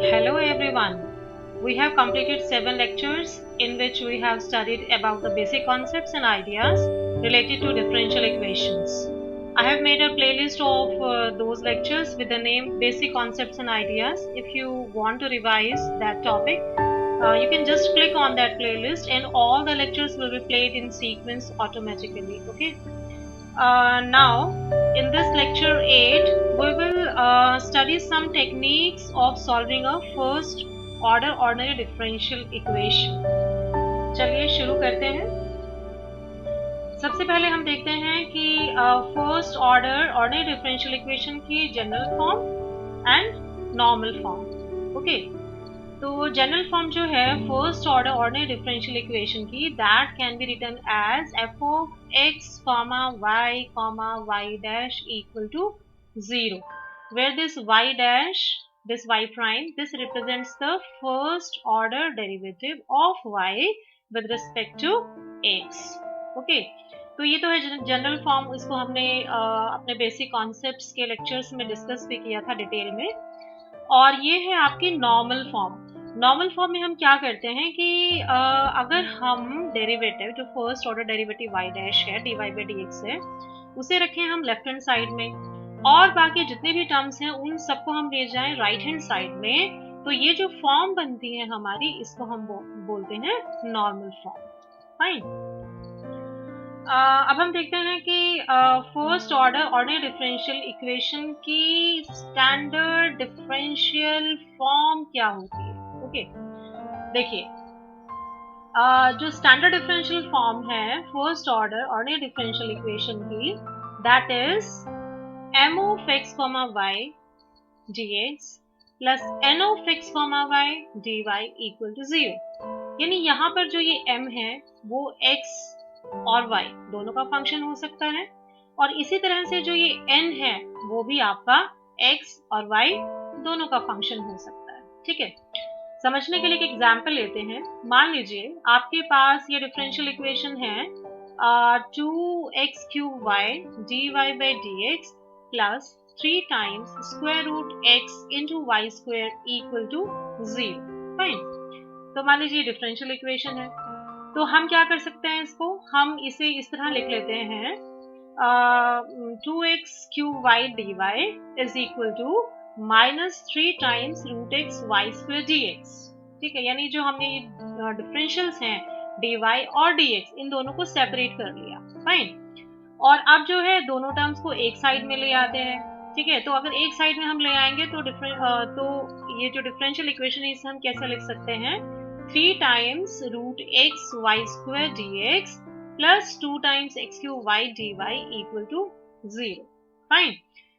Hello everyone. We have completed 7 lectures in which we have studied about the basic concepts and ideas related to differential equations. I have made a playlist of those lectures with the name Basic Concepts and Ideas. If you want to revise that topic, you can just click on that playlist and all the lectures will be played in sequence automatically. Okay. Now, in this lecture 8, we will study some techniques of solving a first order ordinary differential equation. चलिए शुरू करते हैं. सबसे पहले हम देखते हैं कि first order ordinary differential equation की general form and normal form. Okay, तो जनरल फॉर्म जो है first order ordinary differential equation की, that can be written as F of X y dash equal to 0, where this y dash, this y prime, this represents the first order derivative of y with respect to x. Okay, तो ये तो है general form. इसको हमने अपने basic concepts के lectures में discuss भी किया था डिटेल में. और ये है आपकी नॉर्मल फॉर्म. नॉर्मल फॉर्म में हम क्या करते हैं कि अगर हम डेरिवेटिव, जो first order derivative y dash है, dy by dx है, उसे रखें हम लेफ्ट हैंड साइड में और बाकी जितने भी टर्म्स हैं उन सबको हम ले जाएं राइट हैंड साइड में, तो ये जो फॉर्म बनती है हमारी, इसको हम बोलते हैं नॉर्मल फॉर्म. फाइन. अब हम देखते हैं कि first order ordinary differential equation की स्टैंडर्ड डिफरेंशियल फॉर्म क्या होती है. ओके, देखिए, जो स्टैंडर्ड डिफरेंशियल फॉर्म है first order ordinary differential equation की, that is m of x, y dx plus n of x, y dy equal to 0. यानी यहाँ पर जो ये m है वो x और y दोनों का फंक्शन हो सकता है, और इसी तरह से जो ये n है वो भी आपका x और y दोनों का फंक्शन हो सकता है. ठीक है, समझने के लिए एक एग्जाम्पल लेते हैं. मान लीजिए आपके पास ये डिफरेंशियल इक्वेशन है 2x³ dy by dx plus 3 times square root x into y square equal to 0. Fine. तो मान लीजिए डिफरेंशियल इक्वेशन है, तो हम क्या कर सकते हैं, इसको हम इसे इस तरह लिख लेते हैं 2x³ dy is equal to minus 3 times root x y square dx. ठीक है, यानी जो हमने ये डिफरेंशियल्स हैं dy और dx, इन दोनों को सेपरेट कर लिया. फाइन. और अब जो है दोनों टर्म्स को एक साइड में ले आते हैं. ठीक है, तो अगर एक साइड में हम ले आएंगे तो ये जो डिफरेंशियल इक्वेशन है इसे हम कैसे लिख सकते हैं, 3 times root x y square dx plus 2 times x³ y dy equal to 0. Fine.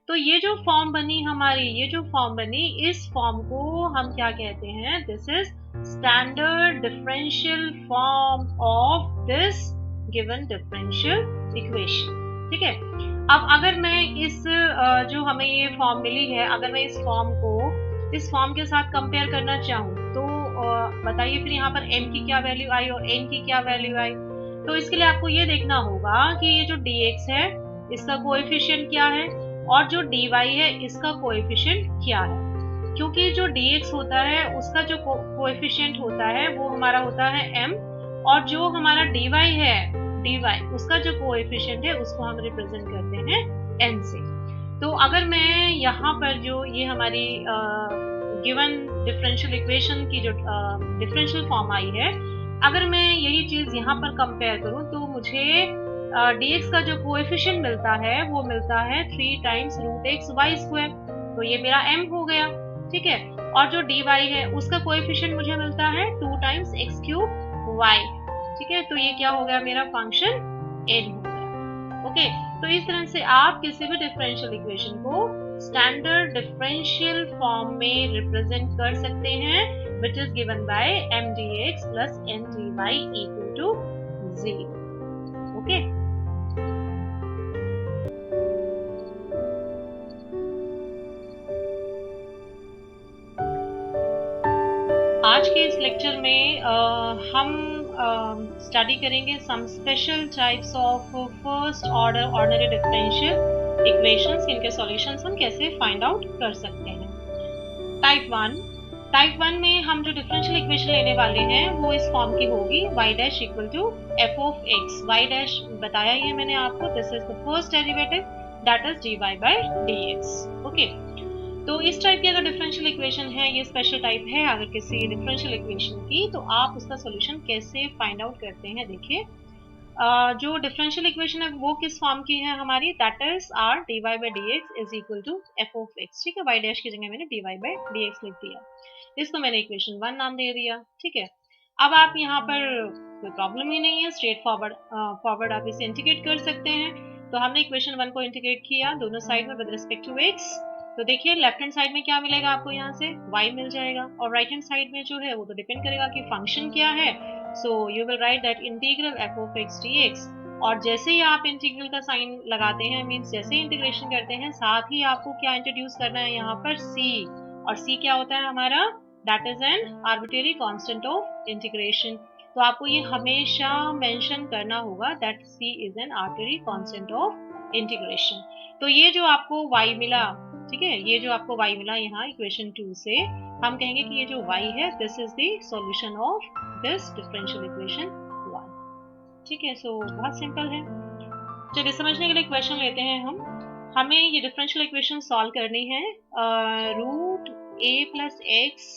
तो ये जो फॉर्म बनी हमारी, ये जो फॉर्म बनी, इस फॉर्म को हम क्या कहते हैं, this is standard differential form of this given differential equation. ठीक है, अब अगर मैं इस जो हमें ये फॉर्म मिली है, अगर मैं इस फॉर्म को इस फॉर्म के साथ कंपेयर करना चाहूँ तो बताइए फिर यहाँ पर m की क्या वैल्यू आई और n की क्या वैल्यू आई. तो इसके लिए आपको ये देखना होगा कि ये जो dx है इसका कोएफिशिएंट क्या है और जो dy है इसका कोएफिशिएंट क्या है. क्योंकि जो dx होता है उसका जो कोएफिशिएंट होता है वो हमारा होता है m, और जो हमारा dy है, dy उसका जो कोएफिशिएंट है उसको हम रिप्रेजेंट करते हैं n से. तो अगर मैं यहाँ पर जो ये हमारी गिवन डिफरेंशियल इक्वेशन की जो डिफरेंशियल फॉर्म आई है, अगर मैं यही चीज यहाँ पर कंपेयर करूँ तो मुझे dx का जो कोएफिशिएंट मिलता है वो मिलता है 3 times root x y square. तो ये मेरा m हो गया. ठीक है, और जो dy है उसका कोएफिशिएंट मुझे मिलता है 2 times x³ y. ठीक है, तो ये क्या हो गया, मेरा फंक्शन n हो गया. ओके, तो इस तरह से आप किसी भी डिफरेंशियल इक्वेशन को स्टैंडर्ड डिफरेंशियल फॉर्म में रिप्रेजेंट कर सकते हैं, which is given by m dx plus n dy equal to 0. Okay, आज के इस लेक्चर में हम स्टडी करेंगे some special types of first order ordinary differential equations, इनके सॉल्यूशंस हम कैसे फाइंड आउट कर सकते हैं. टाइप 1, टाइप 1 में हम जो डिफरेंशियल इक्वेशन लेने वाले हैं वो इस फॉर्म की होगी y dash equal to f of x। y dash बताया ही है मैंने आपको, this is the first derivative that is dy by dx। Okay, तो इस टाइप की अगर डिफरेंशियल इक्वेशन है, ये स्पेशल टाइप है अगर किसी डिफरेंशियल इक्वेशन की, तो आप उसका सोल्यूशन कैसे फाइंड आउट करते हैं। देखिए, जो डिफरेंशियल इक्वेशन है वो किस फॉर्म की है हमारी, that is or dy by dx is equal to f of x। ठीक है, y डैश की जगह मैंने dy बाय dx लिख दिया, इसको मैंने इक्वेशन 1 नाम दे दिया। ठीक है, अब आप यहाँ पर कोई प्रॉब्लम ही नहीं है, स्ट्रेट फॉरवर्ड आप इसे इंटीग्रेट कर सकते हैं। तो हमने इक्वेशन 1 को इंटीग्रेट किया दोनों साइड में विद रिस्पेक्ट टू x। तो देखिए लेफ्ट हैंड साइड में क्या मिलेगा आपको, यहाँ से y मिल जाएगा, और राइट हैंड साइड में जो है वो तो डिपेंड करेगा कि फंक्शन क्या है। So you will write that integral f of x dx। और जैसे ही आप इंटीग्रल का साइन लगाते हैं, मीन्स जैसे इंटीग्रेशन करते हैं, साथ ही आपको क्या इंट्रोड्यूस करना है यहाँ पर, c। और c क्या होता है हमारा, that is an arbitrary constant of integration. तो आपको ये हमेशा मेंशन करना होगा that c is an arbitrary constant of integration. तो ये जो आपको y मिला, ठीक है, ये जो आपको y मिला यहाँ इक्वेशन 2 से, हम कहेंगे कि ये जो y है this is the solution of this differential equation 1। ठीक है, सो बहुत सिंपल है। चलिए समझने के लिए क्वेश्चन लेते हैं हम। हमें ये डिफरेंशियल इक्वेशन सॉल्व करनी है, root a plus x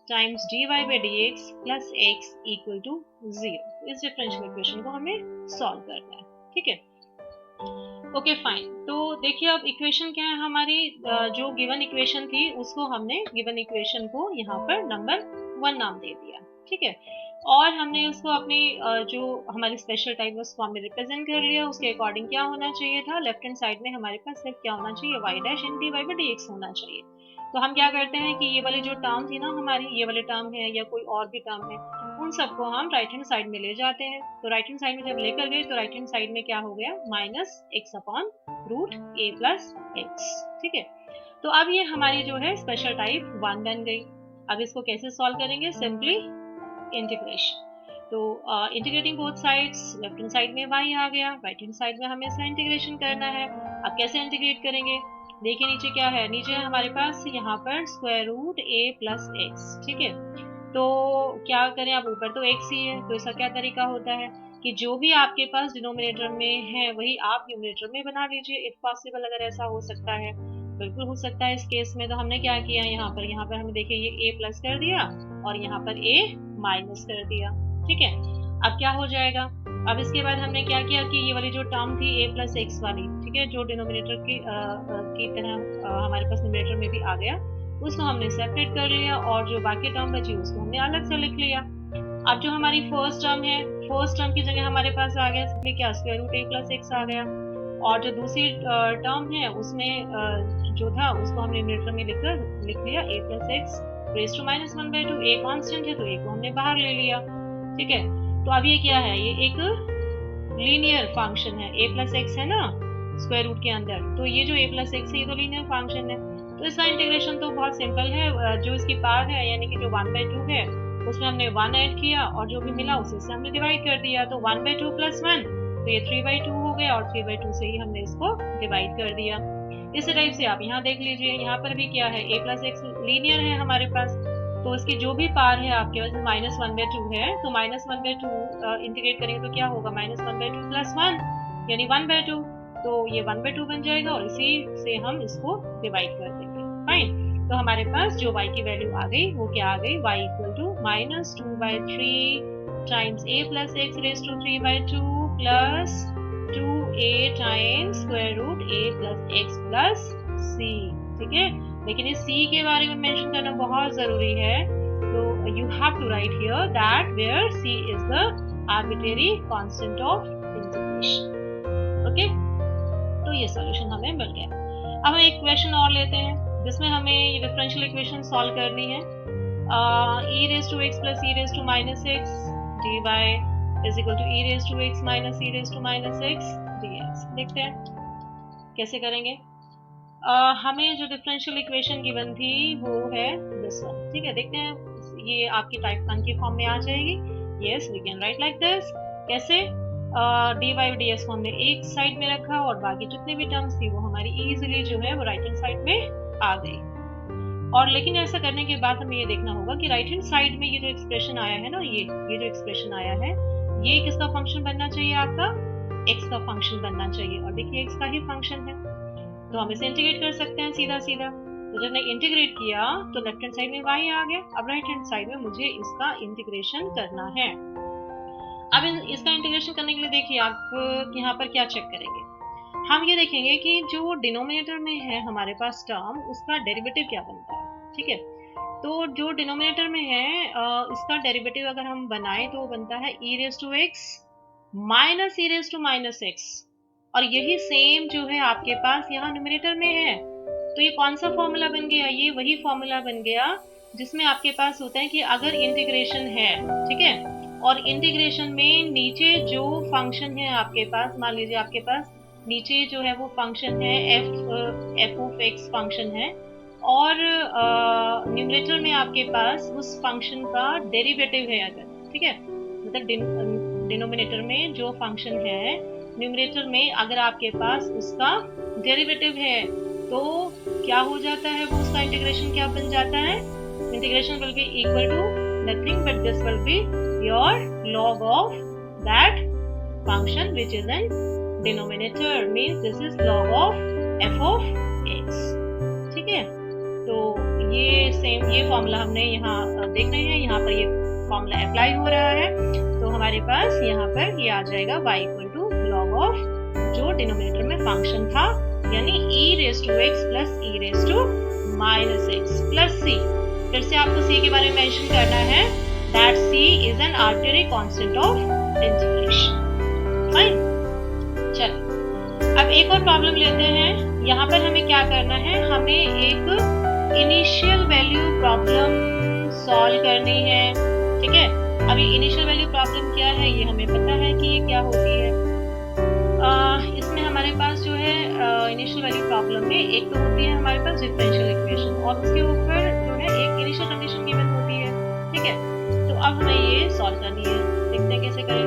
times dy by dx plus x equal to 0। इस डिफरेंशियल इक्वेशन को हमें सॉल्व करना है। ठीक है, ओके फाइन। तो देखिए अब इक्वेशन क्या है हमारी, जो गिवन इक्वेशन थी उसको हमने गिवन इक्वेशन को यहाँ पर नंबर 1 नाम दे दिया। ठीक है, और हमने उसको अपनी जो हमारी स्पेशल टाइप उस फॉर्म में रिप्रेजेंट कर लिया। उसके अकॉर्डिंग क्या होना चाहिए था, लेफ्ट हैंड साइड में हमारे पास सिर्फ क्या होना चाहिए, y dash in dy by dx होना चाहिए। तो हम क्या करते हैं कि ये वाली जो टर्म थी ना हमारी, ये वाले टर्म है या कोई और भी टर्म है, उन सबको हम राइट हैंड साइड में ले जाते हैं। तो राइट हैंड साइड में जब लेकर गए तो राइट हैंड साइड में क्या हो गया, माइनस एक्स अपॉन रूट ए प्लस एक्स। ठीक है, तो अब ये हमारी जो है स्पेशल टाइप 1 बन गई। अब इसको कैसे सॉल्व करेंगे, सिंपली इंटीग्रेशन। तो integrating both sides, left hand side में y आ गया, राइट हैंड साइड में हमें इसका इंटीग्रेशन करना है। अब कैसे इंटीग्रेट करेंगे, देखिए नीचे क्या है, नीचे हमारे पास यहाँ पर square root a plus x. ठीक है, तो क्या करें, अब ऊपर तो x ही है, तो इसका क्या तरीका होता है कि जो भी आपके पास डिनोमिनेटर में है वही आप न्यूमरेटर में बना लीजिए, इफ पॉसिबल। अगर ऐसा हो सकता है, बिल्कुल हो सकता है इस केस में। तो हमने क्या किया, यहाँ पर हमें देखिए ये a प्लस कर दिया और यहाँ पर a माइनस कर दिया। ठीक है, अब क्या हो जाएगा, अब इसके बाद हमने क्या किया कि ये वाली जो टर्म थी a प्लस एक्स वाली, ठीक है, जो डिनोमिनेटर की तरह हमारे पास न्यूमरेटर में भी आ गया, उसको हमने सेपरेट कर लिया, और जो बाकी टर्म बची उसको हमने अलग से लिख लिया। अब जो हमारी फर्स्ट टर्म है, फर्स्ट टर्म की जगह हमारे पास आ गया सिंपली क्या, square root a plus X आ गया। और जो दूसरी टर्म है उसमें जो था उसको हमने न्यूमरेटर में लिख लिया a plus x raise to minus 1/2। a constant है तो a को हमने बाहर ले लिया। ठीक है, तो अब ये क्या है, ये एक लीनियर फंक्शन है, a प्लस एक्स है ना स्क्वायर रूट के अंदर, तो ये जो a प्लस एक्स है ये तो लीनियर फंक्शन है। तो इसका इंटीग्रेशन तो बहुत सिंपल है, जो इसकी पावर है यानी कि जो 1/2 है उसमें हमने 1 ऐड किया और जो भी मिला उसी से हमने डिवाइड कर दिया। तो 1/2 प्लस 1 तो ये 3/2 हो गया, और 3/2 से ही हमने इसको डिवाइड कर दिया। इस टाइप से आप यहाँ देख लीजिए, यहाँ पर भी क्या है, a प्लस एक्स लीनियर है हमारे पास, तो इसकी जो भी पावर है आपके पास माइनस 1/2 है, तो माइनस 1/2 इंटीग्रेट करेंगे तो क्या होगा, माइनस 1/2 प्लस 1 यानी 1/2, तो ये 1/2 बन जाएगा और इसी से हम इसको डिवाइड कर देंगे। फाइन, तो हमारे पास जो y की वैल्यू आ गई वो क्या आ गई, y equal to minus 2/3 times a plus x raise to 3/2 plus 2a times square root a plus x plus c। ठीक है, लेकिन इस c के बारे में मेंशन करना बहुत जरूरी है, तो you have to write here that where c is the arbitrary constant of integration. Okay, तो ये सॉल्यूशन हमें मिल गया। अब हम एक क्वेश्चन और लेते हैं जिसमें हमें ये डिफरेंशियल इक्वेशन सॉल्व करनी है। e raise to x plus e raise to minus x dy is equal to e raise to x minus e raise to minus x dx। देखते हैं कैसे करेंगे। हमें जो डिफरेंशियल इक्वेशन गिवन थी वो है दिस वन। ठीक है, देखते हैं ये आपकी टाइप 1 की फॉर्म में आ जाएगी। Yes, we can write like this. कैसे, dy बाई dx को हमने एक साइड में रखा और बाकी जितने भी टर्म्स थी वो हमारी इजीली जो है वो राइट हैंड साइड में आ गई। और लेकिन ऐसा करने के बाद हमें ये देखना होगा कि राइट हैंड साइड में ये जो एक्सप्रेशन आया है ना, ये जो एक्सप्रेशन आया है, ये किसका फंक्शन बनना चाहिए? आपका x का फंक्शन बनना चाहिए। और देखिए x का ही फंक्शन है, तो हम इसे इंटीग्रेट कर सकते हैं सीधा सीधा। तो जब मैं इंटीग्रेट किया तो लेफ्ट हैंड साइड में y आ गया। अब राइट हैंड साइड में मुझे इसका इंटीग्रेशन करना है। अब इसका इंटीग्रेशन करने के लिए देखिए आप यहाँ पर क्या चेक करेंगे। हम ये देखेंगे कि जो डिनोमिनेटर में है हमारे पास टर्म, उसका डेरिवेटिव क्या बनता है। ठीक है, तो जो डिनोमिनेटर में है इसका डेरिवेटिव अगर हम बनाएं तो बनता है e raise to x minus e raise to minus x। और यही सेम जो है आपके पास यहाँ न्यूमरेटर में है। तो ये कौन सा फॉर्मूला बन गया? ये वही फॉर्मूला बन गया जिसमें आपके पास होता है कि अगर इंटीग्रेशन है, ठीक है, और इंटीग्रेशन में नीचे जो फंक्शन है आपके पास, मान लीजिए आपके पास नीचे जो है वो फंक्शन है एफ ऑफ एक्स फंक्शन है, और न्यूमरेटर में आपके पास उस फंक्शन का डेरिवेटिव है अगर, ठीक है, मतलब डिनोमिनेटर में जो फंक्शन है न्यूमरेटर में अगर आपके पास उसका डेरिवेटिव है, तो क्या हो जाता है वो, उसका इंटीग्रेशन क्या बन जाता है? Integration will be equal to nothing but this will be your log of that function which is in denominator, means this is log of f of x। ठीक है, तो ये सेम ये फॉर्मूला हमने यहाँ देख रहे हैं, यहाँ पर ये फॉर्मूला अप्लाई हो रहा है। तो हमारे पास यहाँ पर ये आ जाएगा y equal to log of जो डिनोमिनेटर में फंक्शन था, यानी e raise to x plus e raise to minus x plus c। फिर से आपको c के बारे में मेंशन करना है, that c is an arbitrary constant of integration। Fine, चलो अब एक और प्रॉब्लम लेते हैं। यहाँ पर हमें क्या करना है? हमें एक इनिशियल वैल्यू प्रॉब्लम सॉल्व करनी है। ठीक है, अभी इनिशियल वैल्यू प्रॉब्लम क्या है ये हमें पता है कि ये क्या होती है। इसमें हमारे पास जो है इनिशियल वैल्यू प्रॉब्लम में एक तो होती है हमारे पास डिफरेंशियल इक्वेशन, और उसके ऊपर जो है एक इनिशियल कंडीशन गिवन होती है। ठीक है, तो अब हमें ये सॉल्व करनी है, देखते हैं कैसे करें।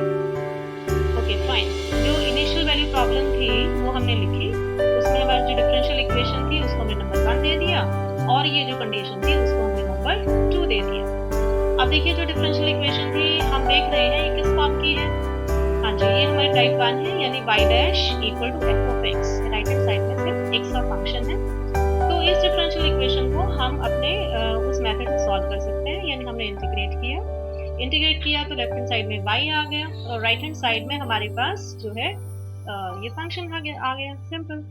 ओके फाइन, जो इनिशियल वैल्यू प्रॉब्लम थी वो हमने लिखी, उसमें हमारी जो डिफरेंशियल इक्वेशन थी उसको हमने नंबर 1 दे दिया, और ये जो कंडीशन थी उसको हमने नंबर 2 दे दिया। अब देखिए जो डिफरेंशियल इक्वेशन थी हम देख रहे हैं ये किस फॉर्म की है। हाँ जी, ये हमारी टाइप 1 है, यानी y dash equal to f of x। Right hand side में सिर्फ x का फंक्शन है। तो इस डिफरेंशियल इक्वेशन को हम अपने उस मेथड से सॉल्व कर सकते हैं, यानी हमने इंटीग्रेट किया तो लेफ्ट हैंड साइड में y आ गया, और राइट हैंड साइड में हमारे पास जो है ये फंक्शन आ गया, सिंपल।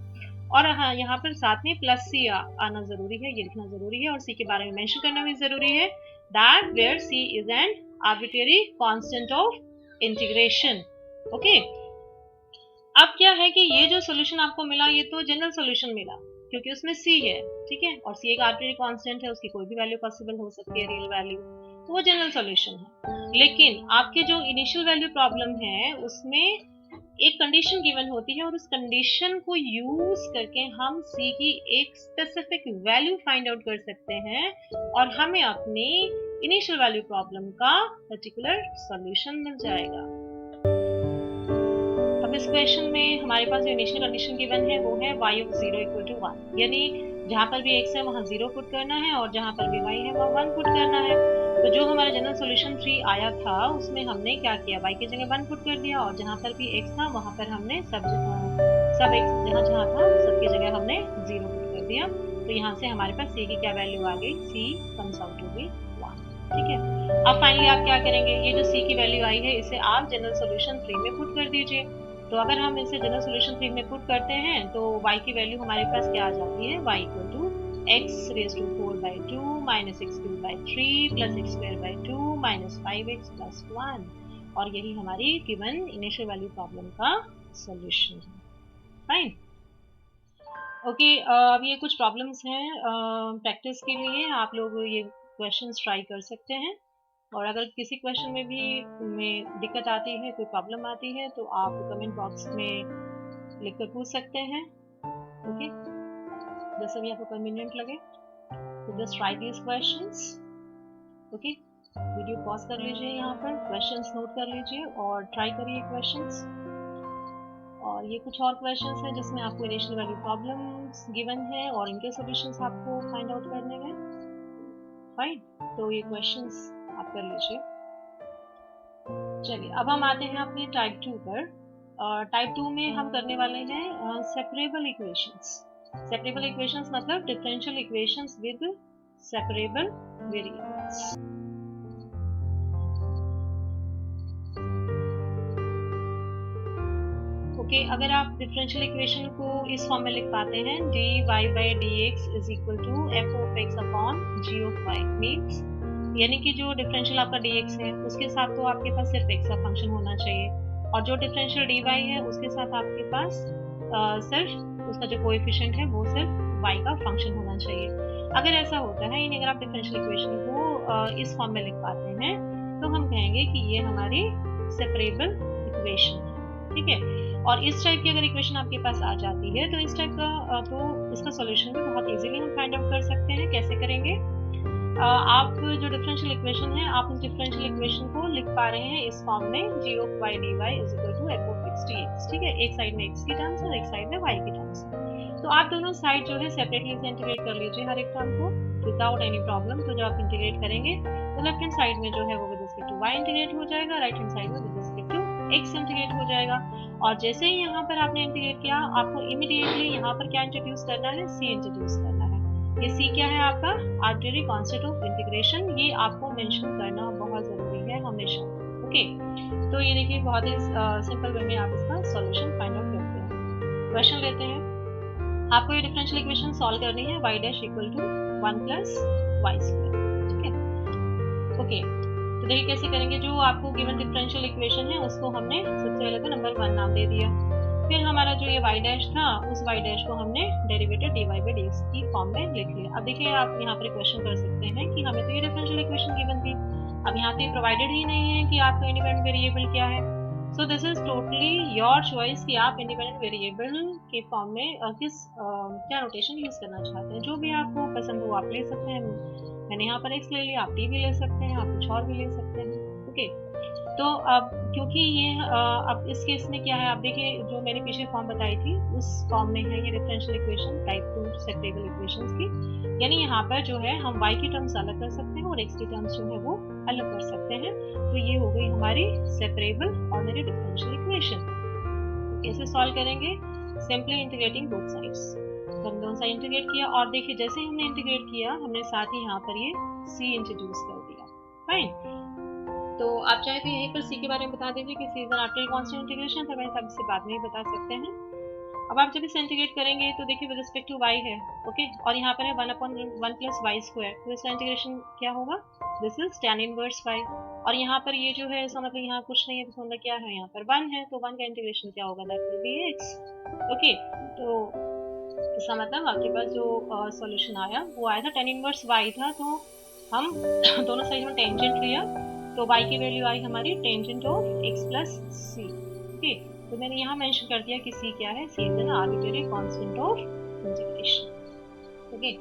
और हाँ, यहाँ पर साथ में प्लस c आना जरूरी है, ये लिखना जरूरी है, और c के बारे में मेंशन करना भी जरूरी है, that where c is an arbitrary constant of integration. Okay, अब क्या है कि ये जो सोल्यूशन आपको मिला ये तो जनरल सोल्यूशन मिला क्योंकि उसमें c है। ठीक है, और c एक आर्बिट्रेरी कांस्टेंट है, उसकी कोई भी वैल्यू पॉसिबल हो सकती है, रियल वैल्यू, तो वो जनरल सोल्यूशन है। लेकिन आपके जो इनिशियल वैल्यू प्रॉब्लम है उसमें एक कंडीशन गिवन होती है, और उस कंडीशन को यूज करके हम c की एक स्पेसिफिक वैल्यू फाइंड आउट कर सकते हैं, और हमें अपनी इनिशियल वैल्यू प्रॉब्लम का पर्टिकुलर सॉल्यूशन मिल जाएगा। अब इस क्वेश्चन में हमारे पास जो इनिशियल कंडीशन गिवन है वो है y of 0 इक्वल टू 1, यानी जहाँ पर भी x है वहाँ 0 पुट करना है, और जहाँ पर भी y है वहाँ 1 पुट करना है। तो जो हमारा जनरल सॉल्यूशन 3 आया था उसमें हमने क्या किया, y की जगह 1 पुट कर दिया, और जहाँ पर भी x था वहाँ पर हमने सब x जहाँ था सबकी जगह हमने 0 पुट कर दिया। तो यहाँ से हमारे पास c की क्या वैल्यू आ गई, c comes out to be 1। ठीक है, अब फाइनली आप क्या करेंगे, ये जो c की वैल्यू आई है इसे आप जनरल सॉल्यूशन 3 में पुट कर दीजिए। तो अगर हम इसे जनरल सॉल्यूशन 3 में पुट करते हैं तो y की वैल्यू हमारे पास क्या आ जाती है, y equal to x raise to 4/2 minus x cube by 3 plus x square by 2 minus 5x plus 1, और यही हमारी गिवन इनिशियल वैल्यू प्रॉब्लम का सॉल्यूशन है। फाइन, ओके, अब ये कुछ प्रॉब्लम्स हैं प्रैक्टिस के लिए, आप लोग ये क्वेश्चंस ट्राई कर सकते हैं, और अगर किसी क्वेश्चन में भी दिक्कत आती है, कोई प्रॉब्लम आती है, तो आप कमेंट बॉक्स में लिखकर पूछ सकते हैं। ओके, जैसे भी आपको कन्वीनियंट लगे, तो just right these questions. Okay, video pause कर लीजिए, यहाँ पर क्वेश्चंस नोट कर लीजिए और ट्राई करिए क्वेश्चंस। और ये कुछ और क्वेश्चंस हैं जिसमें आपको इनिशियल वैल्यू प्रॉब्लम्स गिवन है और इनके सॉल्यूशंस आपको फाइंड आउट करने हैं। फाइन, तो ये क्वेश्चंस आप कर लीजिए। चलिए अब हम आते हैं अपने टाइप 2 पर। टाइप 2 में हम करने वाले हैं सेपरेबल इक्वेशंस। सेपरेबल इक्वेशंस मतलब differential equations with separable variables. Okay, अगर आप डिफरेंशियल इक्वेशन को इस फॉर्म में लिख पाते हैं dy by dx is equal to f of x upon g of y, means यानी कि जो डिफरेंशियल आपका dx है उसके साथ तो आपके पास सिर्फ x का फंक्शन होना चाहिए, और जो डिफरेंशियल dy है उसके साथ आपके पास सिर्फ उसका जो कोएफिशिएंट है वो सिर्फ y का फंक्शन होना चाहिए। अगर ऐसा होता है, यानी अगर आप डिफरेंशियल इक्वेशन को इस फॉर्म में लिख पाते हैं तो हम कहेंगे कि ये हमारी सेपरेबल इक्वेशन है, ठीक है। और इस टाइप की अगर इक्वेशन आपके पास आ जाती है तो इस टाइप का तो इसका सॉल्यूशन भी बहुत इजीली हम फाइंड आउट कर सकते हैं। कैसे करेंगे? आप जो डिफरेंशियल इक्वेशन है, आप उस डिफरेंशियल इक्वेशन को लिख पा रहे हैं इस फॉर्म में g of y dy is equal to f of x dx, ठीक है। एक साइड में x की टर्म्स और एक साइड में y की टर्म्स। तो आप दोनों साइड जो है सेपरेटली से इंटीग्रेट कर लीजिए हर एक टर्म को विदाउट एनी प्रॉब्लम। तो जब आप इंटीग्रेट करेंगे तो लेफ्ट हैंड साइड में जो है वो with respect to y integrate हो जाएगा, राइट हैंड साइड में with respect to x integrate हो जाएगा। और जैसे ही यहाँ पर आपने इंटीग्रेट किया, आपको इमीडिएटली यहाँ पर क्या इंट्रोड्यूस करना है? c इंट्रोड्यूस करना है। ये c क्या है? आपका आर्बिट्रेरी कांस्टेंट ऑफ इंटीग्रेशन। ये आपको मेंशन करना बहुत जरूरी है हमेशा, ओके। तो ये देखिए बहुत ही सिंपल वे में आप इसका सॉल्यूशन फाइंड आउट करते हैं। क्वेश्चन लेते हैं, आपको ये डिफरेंशियल इक्वेशन सॉल्व करनी है y dash equal to 1 plus y square, ठीक है, ओके। तो देखिए कैसे करेंगे। जो आपको गिवन डिफरेंशियल इक्वेशन है उसको हमने सबसे पहले तो नंबर 1 नाम दे दिया, फिर हमारा जो ये y डैश था उस y डैश को हमने डेरिवेटिव dy by dx की फॉर्म में लिख लिया। अब देखिए आप यहाँ पर क्वेश्चन कर सकते हैं कि हमें तो ये डिफरेंशियल इक्वेशन गिवन थी, अब यहाँ पे प्रोवाइडेड ही नहीं है कि आपका इंडिपेंडेंट वेरिएबल क्या है। So this is totally your choice कि आप इंडिपेंडेंट वेरिएबल के फॉर्म में क्या नोटेशन यूज करना चाहते हैं। जो भी आपको पसंद हो आप ले सकते हैं। मैंने यहाँ पर x ले लिया, आप t भी ले सकते हैं, आप कुछ और भी ले सकते हैं, ओके। तो अब क्योंकि ये अब इस केस में क्या है, आप देखिए जो मैंने पीछे फॉर्म बताई थी उस फॉर्म में है ये differential equation type 2 separable equations की, यानी यहाँ पर जो है हम y की टर्म्स अलग कर सकते हैं और x की टर्म्स जो है वो अलग कर सकते हैं। तो ये हो गई हमारी सेपरेबल ऑर्डिनरी डिफरेंशियल इक्वेशन। कैसे सॉल्व करेंगे? Simply integrating both sides. तो हम दोनों साइड इंटीग्रेट किया और देखिए जैसे ही हमने इंटीग्रेट किया हमने साथ ही यहाँ पर ये c इंट्रोड्यूस कर दिया, फाइन। तो आप चाहे तो यहीं पर c के बारे में बता दीजिए कि c is an arbitrary constant integration, तो मैं सब इससे बाद में ही बता सकते हैं। अब आप जब इसे इंटीग्रेट करेंगे तो देखिए विद रिस्पेक्ट टू y है, ओके, और यहाँ पर है 1/1 प्लस वाई स्क्वायर, तो इसका इंटीग्रेशन क्या होगा? This is tan inverse y। और यहाँ पर ये जो है इसका मतलब यहाँ कुछ नहीं है, तो मतलब क्या है, यहाँ पर 1 है, तो 1 का इंटीग्रेशन क्या होगा? That will be x, okay. तो इसका मतलब आपके पास जो सॉल्यूशन आया वो आया था tan इनवर्स y था, तो हम दोनों साइड में टेंजेंट लिया तो y की वैल्यू आई हमारी tangent of x plus c, okay. तो मैंने यहाँ मेंशन कर दिया कि c क्या है, c is an arbitrary constant of integration, okay.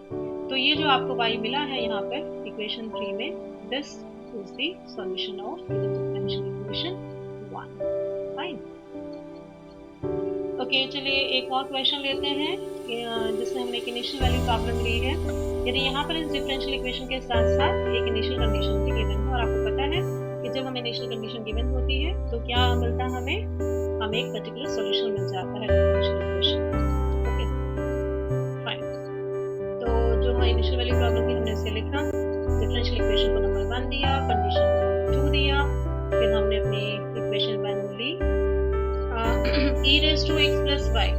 तो ये जो आपको y मिला है यहाँ पर इक्वेशन 3 में, this is the solution of differential equation 1, fine, okay. चलिए एक और क्वेश्चन लेते हैं जिसमें हमने एक इनिशियल वैल्यू प्रॉब्लम ली है। यदि यहाँ पर इस डिफरेंशियल इक्वेशन के साथ साथ एक इनिशियल कंडीशन भी गिवन है, और आपको पता है कि जब हमें इनिशियल कंडीशन गिवन होती है तो क्या मिलता है हमें एक पर्टिकुलर सॉल्यूशन मिल जाता है डिफरेंशियल इक्वेशन, ओके, फाइन। तो जो हमारी इनिशियल वैल्यू प्रॉब्लम थी हमने इसे लिखा, डिफरेंशियल इक्वेशन को नंबर 1 दिया, कंडीशन को 2 दिया, फिर हमने अपनी इक्वेशन 1 ली e raised to x plus y।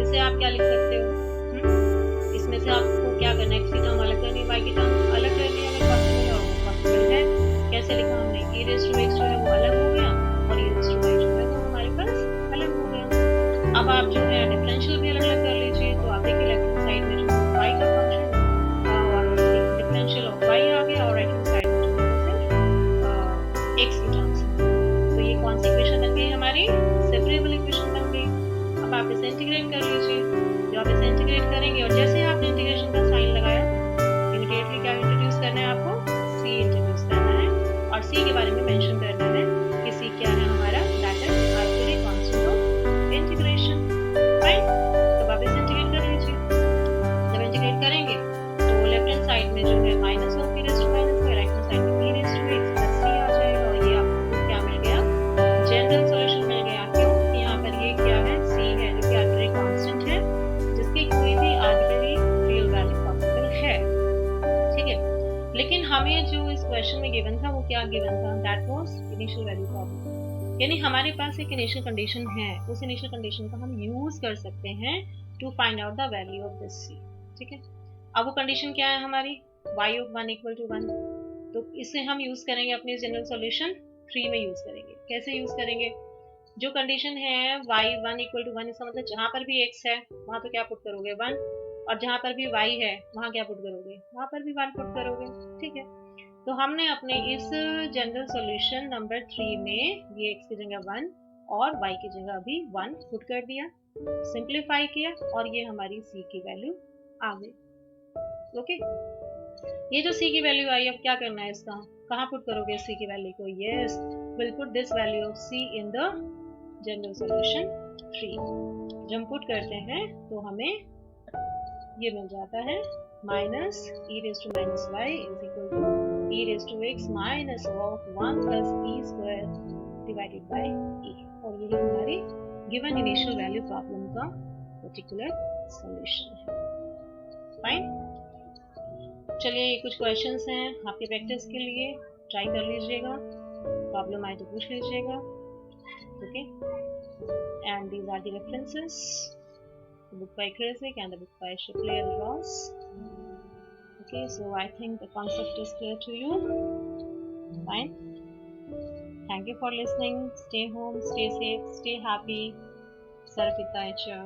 इसे आप क्या लिख सकते हो? इसमें से आपको क्या करना है? x की टर्म अलग करनी है, y की टर्म अलग करनी है, अगर पॉसिबल है और वो पॉसिबल है। कैसे लिखा हमने? e raised to x जो है वो अलग हो गया और e raised to y जो है वो हमारे पास अलग हो गया। अब आप जो है डिफरेंशियल भी अलग अलग कर लीजिए, तो आप देखिए लेफ्ट हैंड साइड में जो y का फंक्शन और डिफरेंशियल ऑफ y आ गया, और राइट हैंड साइड में जो है x की टर्म्स। तो ये कौन सी इक्वेशन बन गई हमारी? सेपरेबल इक्वेशन बन गई। अब आप इसे इंटीग्रेट कर लीजिए। जब आप इसे इंटीग्रेट करेंगे और जैसे आपने इंटीग्रेशन का साइन लगाया, इमीडिएटली क्या इंट्रोड्यूस करना है आपको? c इंट्रोड्यूस करना है, और c के बारे में मेंशन करना है कि c क्या है हमारा? That is arbitrary constant of integration, right. तो आप इसे इंटीग्रेट कर लीजिए। जब इंटीग्रेट करेंगे तो लेफ्ट हैंड साइड में जो है minus of e raised to given था वो क्या गिवन था, that was initial value problem. यानी हमारे पास एक इनिशियल कंडीशन है, उस इनिशियल कंडीशन का हम यूज कर सकते हैं to find out the value of this C. ठीक है, अब वो कंडीशन क्या है हमारी, y ऑफ 1 इक्वल टू 1। तो इसे हम यूज करेंगे अपने जनरल सॉल्यूशन 3 में यूज करेंगे। कैसे यूज करेंगे, जो कंडीशन है y1 इक्वल टू 1, इसका मतलब जहां पर भी x है वहां तो क्या पुट करोगे 1, और जहां पर भी y है वहां क्या पुट करोगे, वहां पर भी 1 पुट करोगे। ठीक है, तो हमने अपने इस जनरल सॉल्यूशन नंबर 3 में ये x की जगह 1 और y की जगह भी 1 पुट कर दिया, सिंप्लीफाई किया, और ये हमारी c की वैल्यू आ गई। ओके, ये जो c की वैल्यू आई, अब क्या करना है इसका, कहाँ पुट करोगे c की वैल्यू को, yes, will put this value of c in the general solution 3। जब हम पुट करते हैं तो हमें ये मिल जाता है minus e raise to minus y is equal to e raise to x minus of 1 plus e square divided by e, और यही हमारी गिवन इनिशियल वैल्यू प्रॉब्लम का पर्टिकुलर सॉल्यूशन है। फाइन, चलिए कुछ क्वेश्चंस हैं आपके प्रैक्टिस के लिए, ट्राई कर लीजिएगा, प्रॉब्लम आए तो पूछ लीजिएगा। Okay, and these are the references, the book by Krasik and the book by Shipley and Ross. Okay, so I think the concept is clear to you. Fine, thank you for listening. Stay home, stay safe, stay happy. Sarvita Echa.